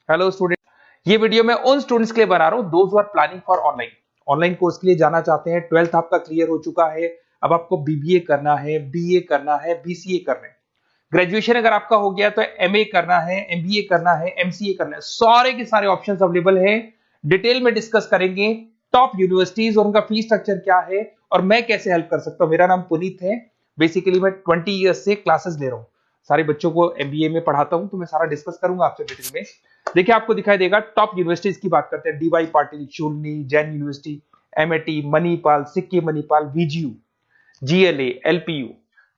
Hello student, ये video मैं उन स्टूडेंट्स के लिए बना रहा हूँ those who are planning for online online course के लिए जाना चाहते हैं। 12th आपका क्लियर हो चुका है, अब आपको बीबीए करना है, बीए करना है, बीसीए करना है। ग्रेजुएशन अगर आपका हो गया तो एमए करना है, एमबीए करना है, एमसीए करना है। सारे के सारे ऑप्शंस अवेलेबल हैं। डिटेल में डिस्कस करेंगे टॉप यूनिवर्सिटीज और उनका फीस स्ट्रक्चर क्या है और मैं कैसे हेल्प कर सकता हूँ। मेरा नाम पुनीत है। बेसिकली मैं 20 ईयर्स से क्लासेस ले रहा हूँ, सारे बच्चों को एमबीए में पढ़ाता हूँ, तो मैं सारा डिस्कस करूंगा आपसे डिटेल में। देखिए आपको दिखाई देगा टॉप यूनिवर्सिटीज की बात करते हैं। D Y Patil, Shoolini, Jain university, MIT, Manipal, Sikkim Manipal, VGU, GLA, LPU,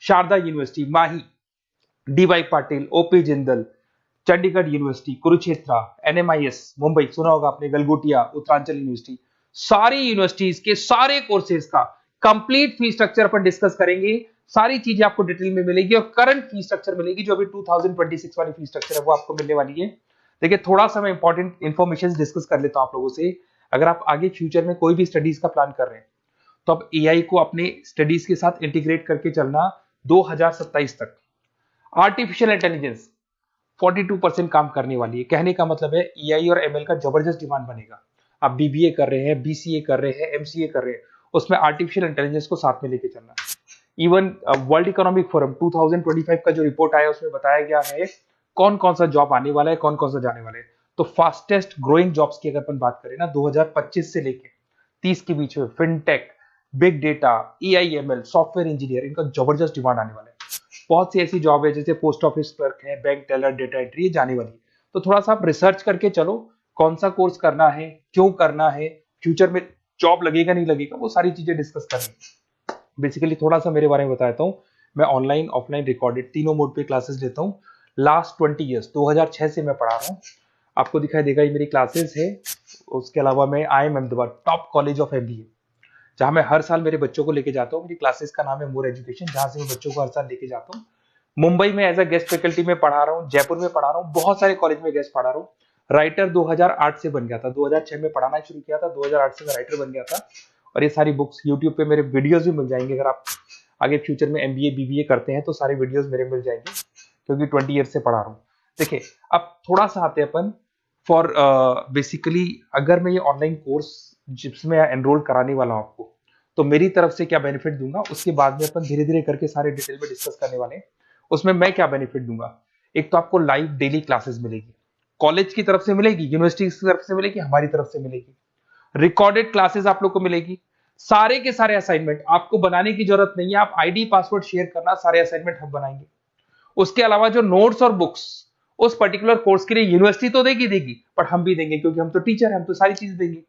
Sharda university, Mahi, D Y Patil, O P Jindal, Chandigarh university, Kurukshetra, NMIS Mumbai सुना होगा आपने, गलगोटिया, उत्तरांचल यूनिवर्सिटी। सारी यूनिवर्सिटीज के सारे कोर्सेज का कंप्लीट फीस स्ट्रक्चर पर डिस्कस करेंगे। सारी चीजें आपको डिटेल में मिलेगी और करंट फीस स्ट्रक्चर मिलेगी, जो अभी 2026 वाली फीस स्ट्रक्चर है वो आपको मिलने वाली है। देखिए थोड़ा सा मैं इंपॉर्टेंट इन्फॉर्मेशन डिस्कस कर लेता हूं आप लोगों से। अगर आप आगे फ्यूचर में कोई भी स्टडीज का प्लान कर रहे हैं तो आप एआई को अपने स्टडीज के साथ इंटीग्रेट करके चलना। 2027 तक आर्टिफिशियल इंटेलिजेंस 42% काम करने वाली है। कहने का मतलब है एआई और एमएल का जबरदस्त डिमांड बनेगा। आप बीबीए कर रहे हैं, बीसीए कर रहे हैं, एमसीए कर रहे हैं, उसमें आर्टिफिशियल इंटेलिजेंस को साथ में लेके चलना। इवन वर्ल्ड इकोनॉमिक फोरम 2025 का जो रिपोर्ट आया उसमें बताया गया है कौन कौन सा जॉब आने वाला है, कौन कौन सा जाने वाला है। तो फास्टेस्ट ग्रोइंग जॉब्स की अगर अपन बात करें ना 2025 से लेके 30 के बीच में fintech, big data, AIML, software engineer, इनका जबरदस्त डिमांड आने वाला है। बहुत सी ऐसी जॉब है जैसे पोस्ट ऑफिस क्लर्क है, बैंक टेलर, डेटा एंट्री, ये जाने वाली है। तो थोड़ा सा आप रिसर्च करके चलो कौन सा कोर्स करना है, क्यों करना है, फ्यूचर में जॉब लगेगा नहीं लगेगा, वो सारी चीजें डिस्कस करनी। बेसिकली थोड़ा सा मेरे बारे में बताता हूँ। मैं ऑनलाइन ऑफलाइन रिकॉर्डेड तीनों मोड पे क्लासेस लेता हूँ। लास्ट 20 ईयर्स 2006 से मैं पढ़ा रहा हूँ। आपको दिखाई देगा ये मेरी क्लासेस है। उसके अलावा मैं IIM Ahmedabad top college of MBA, जहां मैं हर साल मेरे बच्चों को लेके जाता हूँ। मेरी क्लासेस का नाम है मोर एजुकेशन, जहां से मैं बच्चों को हर साल लेके जाता हूँ। मुंबई में एज अ गेस्ट फैकल्टी में पढ़ा रहा हूँ, जयपुर में पढ़ा रहा हूँ, बहुत सारे कॉलेज में गेस्ट पढ़ा रहा हूँ। राइटर 2008 से बन गया था, 2006 में पढ़ाना शुरू किया था, 2008 से मैं राइटर बन गया था। और ये सारी बुक्स यूट्यूब पे मेरे वीडियोस भी मिल जाएंगे। अगर आप आगे फ्यूचर में एमबीए बीबीए करते हैं तो सारे वीडियोस मेरे मिल जाएंगे, क्योंकि 20 ईयर से पढ़ा रहा हूँ। देखिए अब थोड़ा सा आते हैं अपन फॉर बेसिकली अगर मैं ये ऑनलाइन कोर्स जिसमें एनरोल कराने वाला हूँ आपको, तो मेरी तरफ से क्या बेनिफिट दूंगा उसके बाद में अपन धीरे धीरे करके सारे डिटेल में डिस्कस करने वाले हैं। उसमें मैं क्या बेनिफिट दूंगा, एक तो आपको लाइव डेली क्लासेस मिलेगी, कॉलेज की तरफ से मिलेगी, यूनिवर्सिटी की तरफ से मिलेगी, हमारी तरफ से मिलेगी। रिकॉर्डेड क्लासेस आप लोग को मिलेगी। सारे के सारे असाइनमेंट आपको बनाने की जरूरत नहीं है, आप आईडी पासवर्ड शेयर करना, सारे असाइनमेंट हम बनाएंगे। उसके अलावा जो नोट्स और बुक्स उस पर्टिकुलर कोर्स के लिए यूनिवर्सिटी तो देगी पर हम भी देंगे, क्योंकि हम तो टीचर हैं, हम तो सारी चीज देंगे।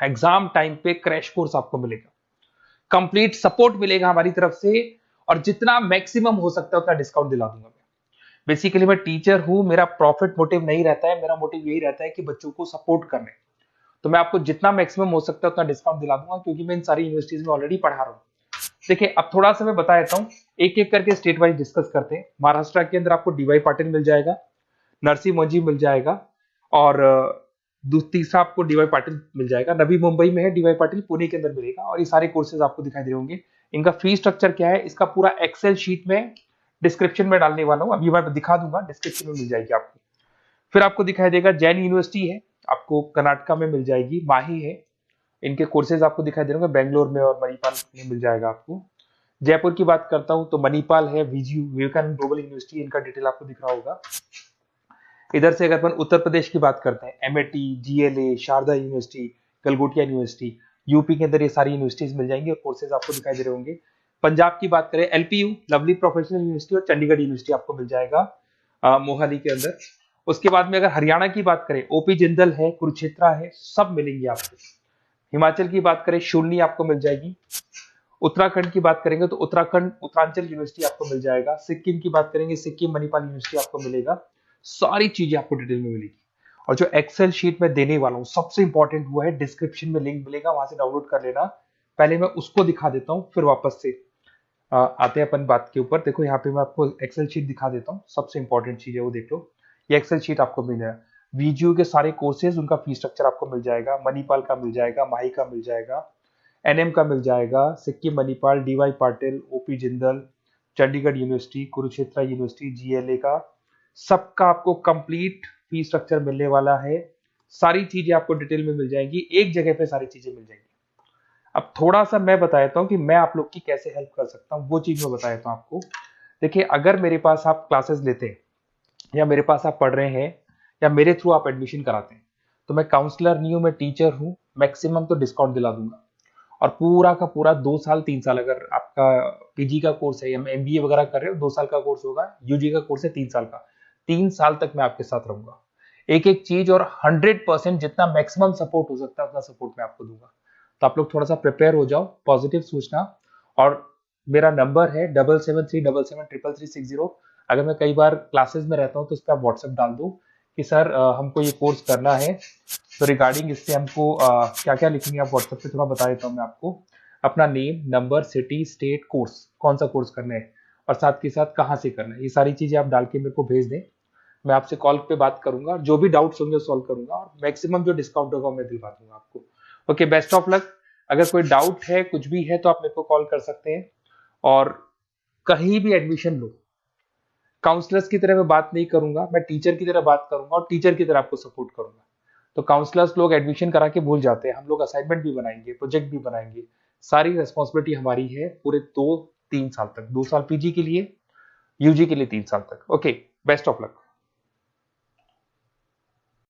एग्जाम टाइम पे क्रैश कोर्स आपको मिलेगा, कंप्लीट सपोर्ट मिलेगा हमारी तरफ से, और जितना मैक्सिमम हो सकता है उतना डिस्काउंट दिला दूंगा मैं। बेसिकली मैं टीचर हूं, मेरा प्रॉफिट मोटिव नहीं रहता है, मेरा मोटिव यही रहता है कि बच्चों को सपोर्ट करने। तो मैं आपको जितना मैक्सिमम हो सकता है उतना डिस्काउंट दिला दूंगा, क्योंकि मैं इन सारी यूनिवर्सिटीज में ऑलरेडी पढ़ा रहा हूँ। देखिए अब थोड़ा सा मैं बता देता हूँ, एक एक करके स्टेट वाइज डिस्कस करते हैं। महाराष्ट्र के अंदर आपको डीवाई पाटिल मिल जाएगा, नरसी मोजी मिल जाएगा, और तीसरा आपको डीवाई पाटिल मिल जाएगा। नवी मुंबई में है डीवाई पाटिल, पुणे के अंदर मिलेगा। और ये सारे कोर्सेज आपको दिखाई दे रहे होंगे। इनका फीस स्ट्रक्चर क्या है, इसका पूरा एक्सेल शीट में डिस्क्रिप्शन में डालने वाला हूँ, अभी मैं दिखा दूंगा, डिस्क्रिप्शन में मिल जाएगी आपको। फिर आपको दिखाई देगा जैन यूनिवर्सिटी है, आपको कर्नाटका में मिल जाएगी, माही है, इनके कोर्सेज आपको दिखाई दे रहे होंगे, बेंगलोर में और मणिपाल में मिल जाएगा आपको। जयपुर की बात करता हूं तो मणिपाल है, वीजीयू, विवेकानंद ग्लोबल यूनिवर्सिटी, इनका डिटेल आपको दिख रहा होगा। इधर से अगर अपन उत्तर प्रदेश की बात करते हैं, MIT, GLA, Sharda university, Galgotia university, UP के अंदर ये सारी यूनिवर्सिटीज मिल जाएंगी और कोर्सेज आपको दिखाई दे रहे होंगे। पंजाब की बात करें, एलपीयू, लवली प्रोफेशनल यूनिवर्सिटी, और चंडीगढ़ यूनिवर्सिटी आपको मिल जाएगा मोहाली के अंदर। उसके बाद में अगर हरियाणा की बात करें, ओपी जिंदल है, कुरुक्षेत्र है, सब मिलेंगे आपको। हिमाचल की बात करें, शूलनी आपको मिल जाएगी। उत्तराखंड की बात करेंगे तो उत्तराखंड उत्तरांचल यूनिवर्सिटी आपको मिल जाएगा। सिक्किम की बात करेंगे, सिक्किम मणिपाल यूनिवर्सिटी आपको मिलेगा। सारी चीजें आपको डिटेल में मिलेगी। और जो एक्सेल शीट में देने वाला हूँ सबसे इंपॉर्टेंट वो है, डिस्क्रिप्शन में लिंक मिलेगा, वहां से डाउनलोड कर लेना। पहले मैं उसको दिखा देता हूँ, फिर वापस से आते हैं अपन बात के ऊपर। देखो यहाँ पे मैं आपको एक्सेल शीट दिखा देता हूँ, सबसे इंपॉर्टेंट चीज है वो देख लो। ये एक्सेल शीट आपको मिल जाएगा। वीजीयू के सारे कोर्सेज, उनका फीस स्ट्रक्चर आपको मिल जाएगा। मणिपाल का मिल जाएगा, माही का मिल जाएगा, एनएम का मिल जाएगा, Sikkim Manipal, D Y Patil, O P Jindal, Chandigarh university, Kurukshetra university, GLA का, सबका आपको कंप्लीट फी स्ट्रक्चर मिलने वाला है, सारी चीजें आपको डिटेल में मिल जाएंगी, एक जगह पे सारी चीजें मिल जाएंगी। अब थोड़ा सा मैं बता देता हूँ कि मैं आप लोग की कैसे हेल्प कर सकता हूँ, वो चीज मैं बता देता हूँ आपको। देखिए, अगर मेरे पास आप क्लासेस लेते हैं या मेरे पास आप पढ़ रहे हैं या मेरे थ्रू आप एडमिशन कराते हैं, तो मैं काउंसलर नहीं हूँ, मैं टीचर हूँ, मैक्सिमम तो डिस्काउंट दिला दूंगा। और पूरा का पूरा 2 साल 3 साल, अगर आपका पीजी का कोर्स है या एमबीए वगैरह कर रहे हो, 2 साल का कोर्स होगा, यूजी का कोर्स है 3 साल का, 3 साल तक मैं आपके साथ रहूंगा। एक एक चीज और 100% जितना मैक्सिमम सपोर्ट हो सकता है उतना सपोर्ट मैं आपको दूंगा। तो आप लोग थोड़ा सा प्रिपेयर हो जाओ, पॉजिटिव सोचना। और मेरा नंबर है 7737733360। अगर मैं कई बार क्लासेस में रहता हूँ तो उस पर आप व्हाट्सएप डाल दो कि सर हमको ये कोर्स करना है, तो रिगार्डिंग इससे हमको क्या क्या लिखेंगे आप व्हाट्सएप पे थोड़ा बता देता हूँ मैं आपको। अपना name, number, city, state, course, कौन सा कोर्स करना है और साथ के साथ कहाँ से करना है, ये सारी चीजें आप डाल के मेरे को भेज दें। मैं आपसे कॉल पे बात करूंगा, जो भी डाउट्स होंगे सॉल्व करूंगा और मैक्सिमम जो डिस्काउंट होगा मैं दिलवा दूंगा आपको। Okay, best of luck. अगर कोई डाउट है, कुछ भी है, तो आप मेरे को कॉल कर सकते हैं। और कहीं भी एडमिशन लो, काउंसलर्स की तरह मैं बात नहीं करूंगा, मैं टीचर की तरह बात करूंगा और टीचर की तरह आपको सपोर्ट करूंगा। तो काउंसलर्स लोग एडमिशन करा के भूल जाते हैं, हम लोग असाइनमेंट भी बनाएंगे, प्रोजेक्ट भी बनाएंगे, सारी रिस्पॉन्सिबिलिटी हमारी है पूरे 2-3 साल तक, 2 साल पीजी के लिए, यूजी के लिए 3 साल तक। Okay, best of luck.